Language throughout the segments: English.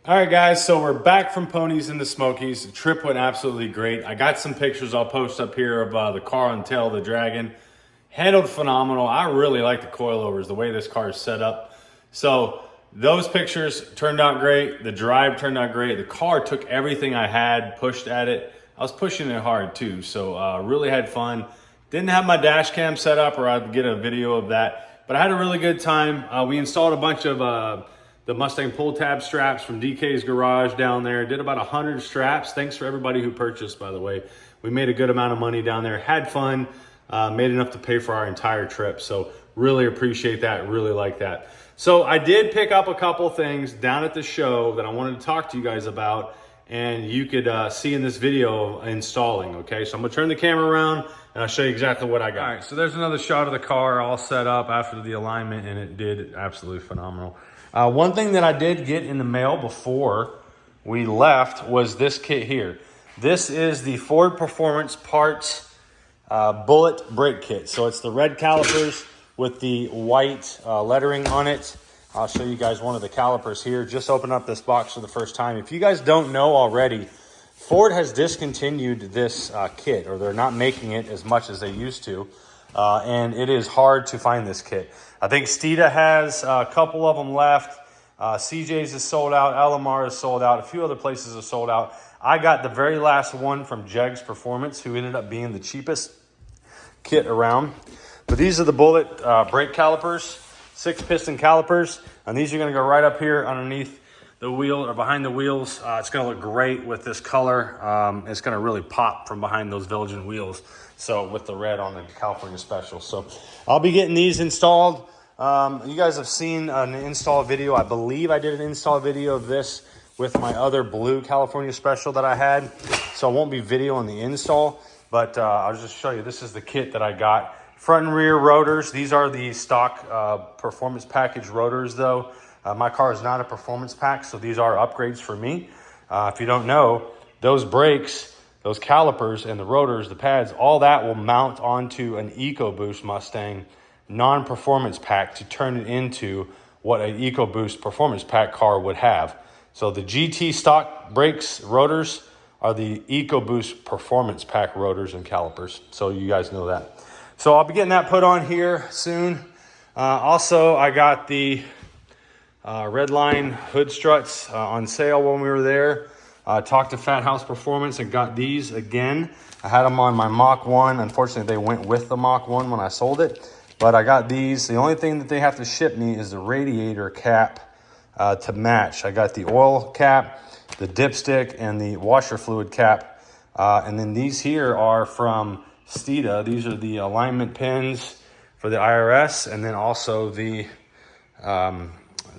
All right, guys, so we're back from Ponies in the Smokies. The trip went absolutely great. I got some pictures I'll post up here of the car on Tail of the Dragon. Handled phenomenal. I really like the coilovers, the way this car is set up. So those pictures turned out great. The drive turned out great. The car took everything I had, pushed at it. I was pushing it hard too, so really had fun. Didn't have my dash cam set up or I'd get a video of that, but I had a really good time. We installed a bunch of the Mustang pull tab straps from DK's garage down there. Did about 100 straps. Thanks for everybody who purchased, by the way. We made a good amount of money down there. Had fun, made enough to pay for our entire trip. So really appreciate that, really like that. So I did pick up a couple things down at the show that I wanted to talk to you guys about, and you could see in this video installing, okay? So I'm gonna turn the camera around and I'll show you exactly what I got. All right, so there's another shot of the car all set up after the alignment, and it did absolutely phenomenal. One thing that I did get in the mail before we left was this kit here. This is the Ford Performance Parts bullet brake kit. So it's the red calipers with the white lettering on it. I'll show you guys one of the calipers here. Just open up this box for the first time. If you guys don't know already, Ford has discontinued this kit, or they're not making it as much as they used to. And it is hard to find this kit. I think Steeda has a couple of them left. CJ's is sold out. LMR is sold out. A few other places are sold out. I got the very last one from Jegs Performance, who ended up being the cheapest kit around. But these are the bullet brake calipers, 6-piston calipers. And these are going to go right up here underneath the wheel or behind the wheels. It's going to look great with this color. It's going to really pop from behind those Belgian wheels. So with the red on the California Special. So I'll be getting these installed. You guys have seen an install video. I believe I did an install video of this with my other blue California Special that I had. So I won't be videoing the install, but I'll just show you. This is the kit that I got. Front and rear rotors. These are the stock performance package rotors though. My car is not a performance pack, so these are upgrades for me. If you don't know, those brakes, those calipers and the rotors, the pads, all that will mount onto an EcoBoost Mustang non-performance pack to turn it into what an EcoBoost performance pack car would have. So the GT stock brakes, rotors are the EcoBoost performance pack rotors and calipers. So you guys know that. So I'll be getting that put on here soon. Also, I got the Redline hood struts on sale when we were there. Talked to Fat House Performance and got these again. I had them on my Mach 1. Unfortunately, they went with the Mach 1 when I sold it. But I got these. The only thing that they have to ship me is the radiator cap to match. I got the oil cap, the dipstick, and the washer fluid cap. And then these here are from Steeda. These are the alignment pins for the IRS, and then also the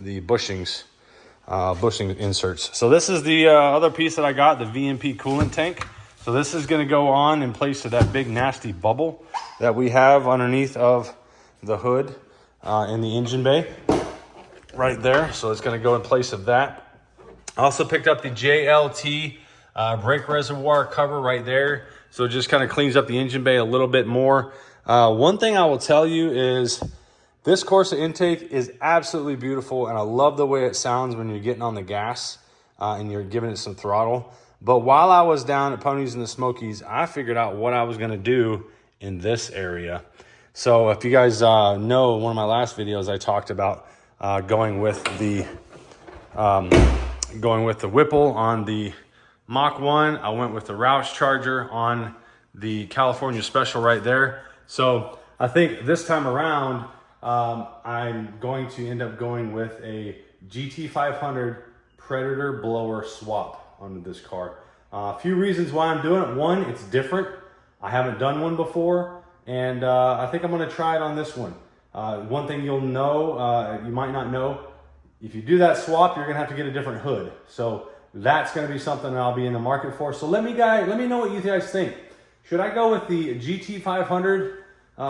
bushings. Bushing inserts. So this is the other piece that I got, the VMP coolant tank. So this is going to go on in place of that big nasty bubble that we have underneath of the hood in the engine bay right there. So it's going to go in place of that. I also picked up the JLT brake reservoir cover right there. So it just kind of cleans up the engine bay a little bit more. One thing I will tell you is this Corsa intake is absolutely beautiful, and I love the way it sounds when you're getting on the gas and you're giving it some throttle. But while I was down at Ponies in the Smokies, I figured out what I was going to do in this area. So if you guys know, one of my last videos, I talked about going with the Whipple on the Mach 1. I went with the Roush Charger on the California Special right there. So I think this time around, I'm going to end up going with a GT500 Predator blower swap on this car. A few reasons why I'm doing it. One, it's different. I haven't done one before, and I think I'm going to try it on this one. One thing you'll know, you might not know, if you do that swap, you're going to have to get a different hood. So that's going to be something I'll be in the market for. So let me know what you guys think. Should I go with the GT500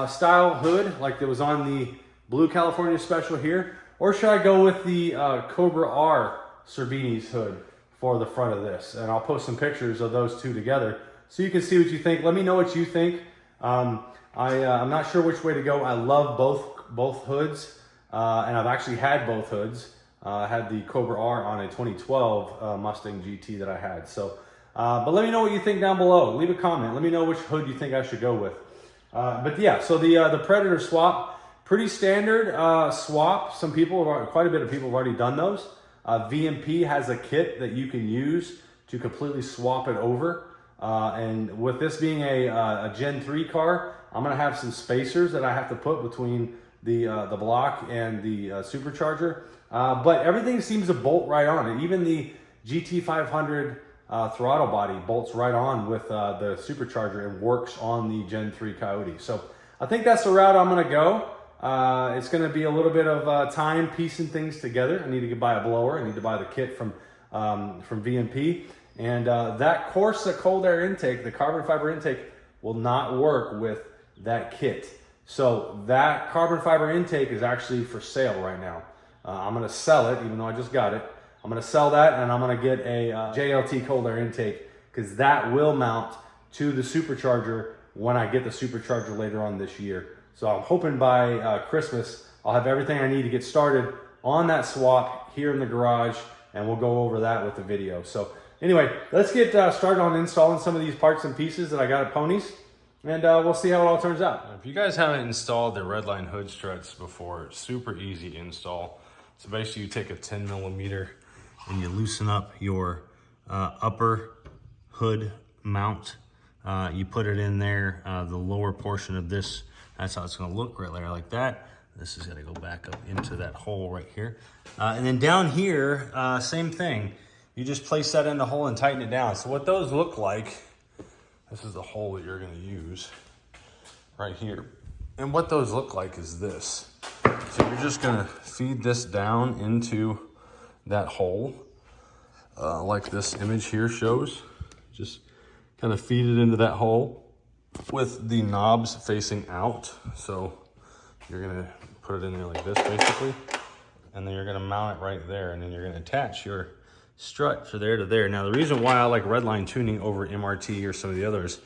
style hood like that was on the blue California Special here, or should I go with the Cobra R Cervini's hood for the front of this? And I'll post some pictures of those two together so you can see what you think. Let me know what you think. I'm not sure which way to go. I love both hoods, and I've actually had both hoods. I had the Cobra R on a 2012 Mustang GT that I had. So, but let me know what you think down below. Leave a comment. Let me know which hood you think I should go with. But yeah, so the Predator swap, pretty standard swap. Quite a bit of people have already done those. VMP has a kit that you can use to completely swap it over. And with this being a Gen 3 car, I'm gonna have some spacers that I have to put between the block and the supercharger. But everything seems to bolt right on. Even the GT500 throttle body bolts right on with the supercharger and works on the Gen 3 Coyote. So I think that's the route I'm gonna go. It's gonna be a little bit of time piecing things together. I need to buy a blower. I need to buy the kit from VMP. And that Corsa cold air intake, the carbon fiber intake, will not work with that kit. So that carbon fiber intake is actually for sale right now. I'm gonna sell it, even though I just got it. I'm gonna sell that, and I'm gonna get a JLT cold air intake, because that will mount to the supercharger when I get the supercharger later on this year. So I'm hoping by Christmas, I'll have everything I need to get started on that swap here in the garage, and we'll go over that with the video. So anyway, let's get started on installing some of these parts and pieces that I got at Ponies, and we'll see how it all turns out. If you guys haven't installed the Redline hood struts before, it's super easy to install. So basically you take a 10mm and you loosen up your upper hood mount. You put it in there, the lower portion of this, that's how it's gonna look right there like that. This is gonna go back up into that hole right here. And then down here, same thing. You just place that in the hole and tighten it down. So what those look like, this is the hole that you're gonna use right here. And what those look like is this. So you're just gonna feed this down into that hole, like this image here shows. Just kind of feed it into that hole with the knobs facing out. So you're gonna put it in there like this basically, and then you're gonna mount it right there, and then you're gonna attach your strut from there to there. Now the reason why I like Redline tuning over MRT or some of the others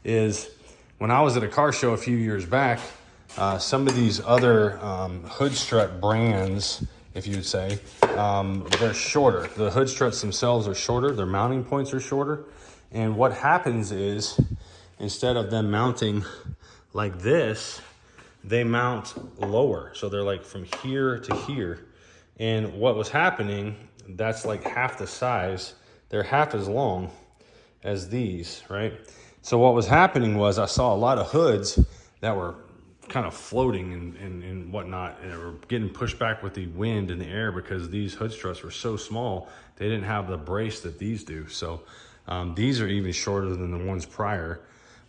is when I was at a car show a few years back, some of these other hood strut brands, if you would say, they're shorter. The hood struts themselves are shorter, their mounting points are shorter. And what happens is, instead of them mounting like this, they mount lower. So they're like from here to here. And what was happening, that's like half the size. They're half as long as these, right? So what was happening was I saw a lot of hoods that were kind of floating and whatnot, and they were getting pushed back with the wind and the air because these hood struts were so small, they didn't have the brace that these do. So these are even shorter than the ones prior,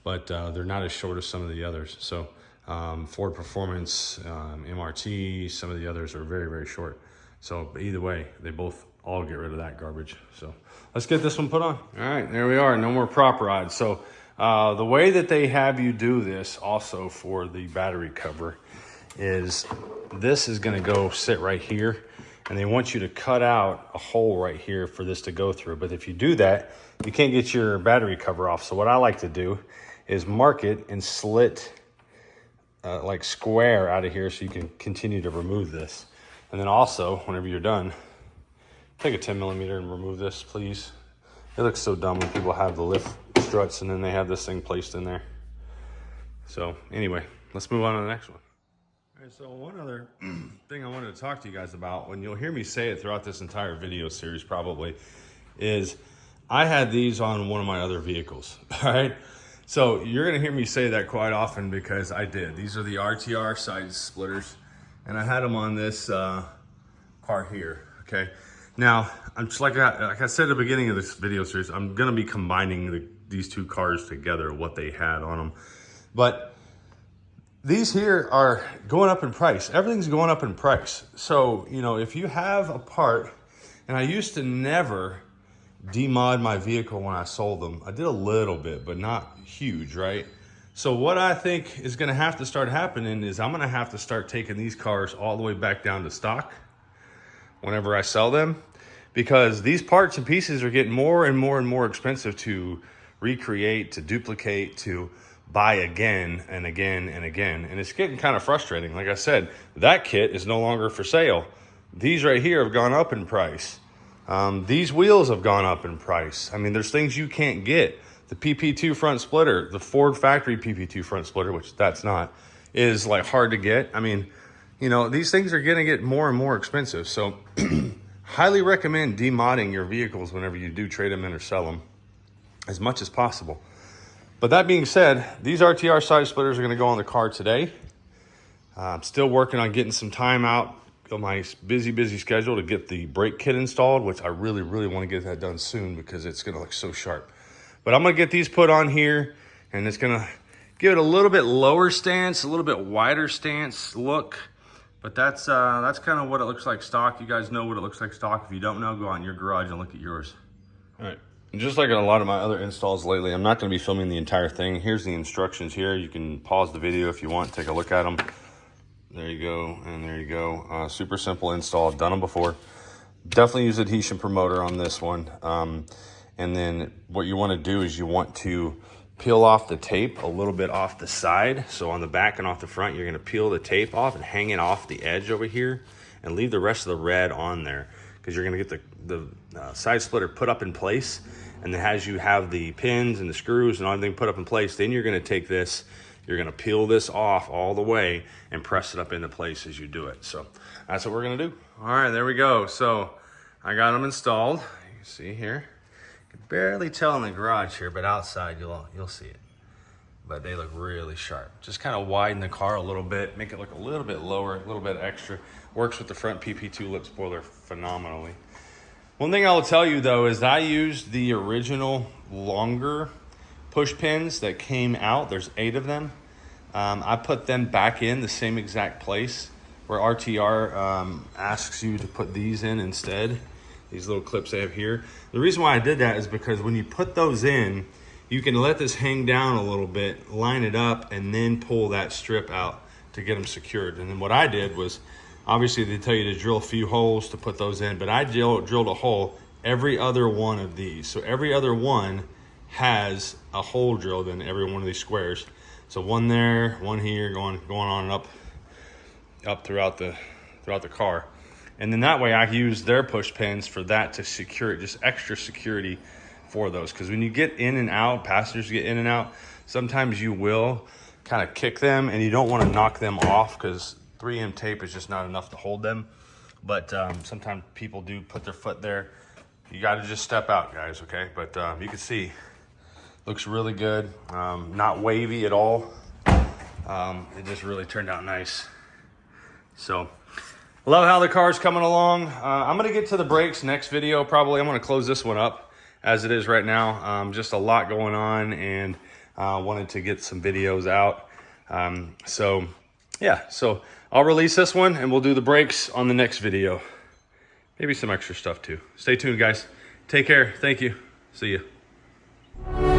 but they're not as short as some of the others. So Ford Performance, MRT, some of the others are very, very short. So either way, they both all get rid of that garbage. So let's get this one put on. All right, there we are, no more prop rods. So the way that they have you do this also for the battery cover is this is gonna go sit right here, and they want you to cut out a hole right here for this to go through. But if you do that, you can't get your battery cover off. So what I like to do is mark it and slit like square out of here so you can continue to remove this. And then also, whenever you're done, take a 10mm and remove this, please. It looks so dumb when people have the lift struts and then they have this thing placed in there. So anyway, let's move on to the next one. All right, so one other thing I wanted to talk to you guys about, when you'll hear me say it throughout this entire video series probably, is I had these on one of my other vehicles, all right? So you're gonna hear me say that quite often because I did. These are the RTR side splitters, and I had them on this car here, okay? Now, I'm just like I said at the beginning of this video series, I'm gonna be combining these two cars together, what they had on them. But these here are going up in price. Everything's going up in price. So, you know, if you have a part, and I used to never demod my vehicle when I sold them. I did a little bit, but not huge, right? So what I think is gonna have to start happening is I'm gonna have to start taking these cars all the way back down to stock whenever I sell them, because these parts and pieces are getting more and more and more expensive to recreate, to duplicate, to buy again and again and again. And it's getting kind of frustrating. Like I said, that kit is no longer for sale. These right here have gone up in price. These wheels have gone up in price. I mean, there's things you can't get. The PP2 front splitter, the Ford factory PP2 front splitter, which that's not, is like hard to get. I mean, you know, these things are gonna get more and more expensive. So highly recommend demodding your vehicles whenever you do trade them in or sell them as much as possible. But that being said, these RTR side splitters are gonna go on the car today. I'm still working on getting some time out on my busy schedule to get the brake kit installed, which I really want to get that done soon because it's going to look so sharp. But I'm going to get these put on here, and it's going to give it a little bit lower stance, a little bit wider stance look. But that's kind of what it looks like stock. You guys know what it looks like stock. If you don't know, go out in your garage and look at yours. All right. And just like in a lot of my other installs lately, I'm not going to be filming the entire thing. Here's the instructions here. You can pause the video if you want, take a look at them. There you go, and there you go. Super simple install. I've done them before. Definitely use adhesion promoter on this one. And then what you want to do is you want to peel off the tape a little bit off the side. So on the back and off the front, you're going to peel the tape off and hang it off the edge over here and leave the rest of the red on there because you're going to get the side splitter put up in place. And then as you have the pins and the screws and everything put up in place, then you're going to take this, you're going to peel this off all the way and press it up into place as you do it. So that's what we're going to do. All right, there we go. So I got them installed. You can see here. You can barely tell in the garage here, but outside you'll see it. But they look really sharp. Just kind of widen the car a little bit, make it look a little bit lower, a little bit extra. Works with the front PP2 lip spoiler phenomenally. One thing I will tell you though is I used the original longer push pins that came out. There's 8 of them. I put them back in the same exact place where RTR asks you to put these in instead. These little clips they have here. The reason why I did that is because when you put those in, you can let this hang down a little bit, line it up, and then pull that strip out to get them secured. And then what I did was, obviously they tell you to drill a few holes to put those in, but I drilled a hole every other one of these. So every other one has a hole drilled in every one of these squares. So one there, one here, going on and up throughout the car. And then that way I use their push pins for that to secure it, just extra security for those. Because when you get in and out, passengers get in and out, sometimes you will kind of kick them and you don't want to knock them off because 3M tape is just not enough to hold them. But sometimes people do put their foot there. You got to just step out, guys, okay? But you can see, looks really good. Not wavy at all. It just really turned out nice. So, love how the car's coming along. I'm going to get to the brakes next video, probably. I'm going to close this one up as it is right now. Just a lot going on, and wanted to get some videos out. So, yeah. So, I'll release this one, and we'll do the brakes on the next video. Maybe some extra stuff, too. Stay tuned, guys. Take care. Thank you. See you.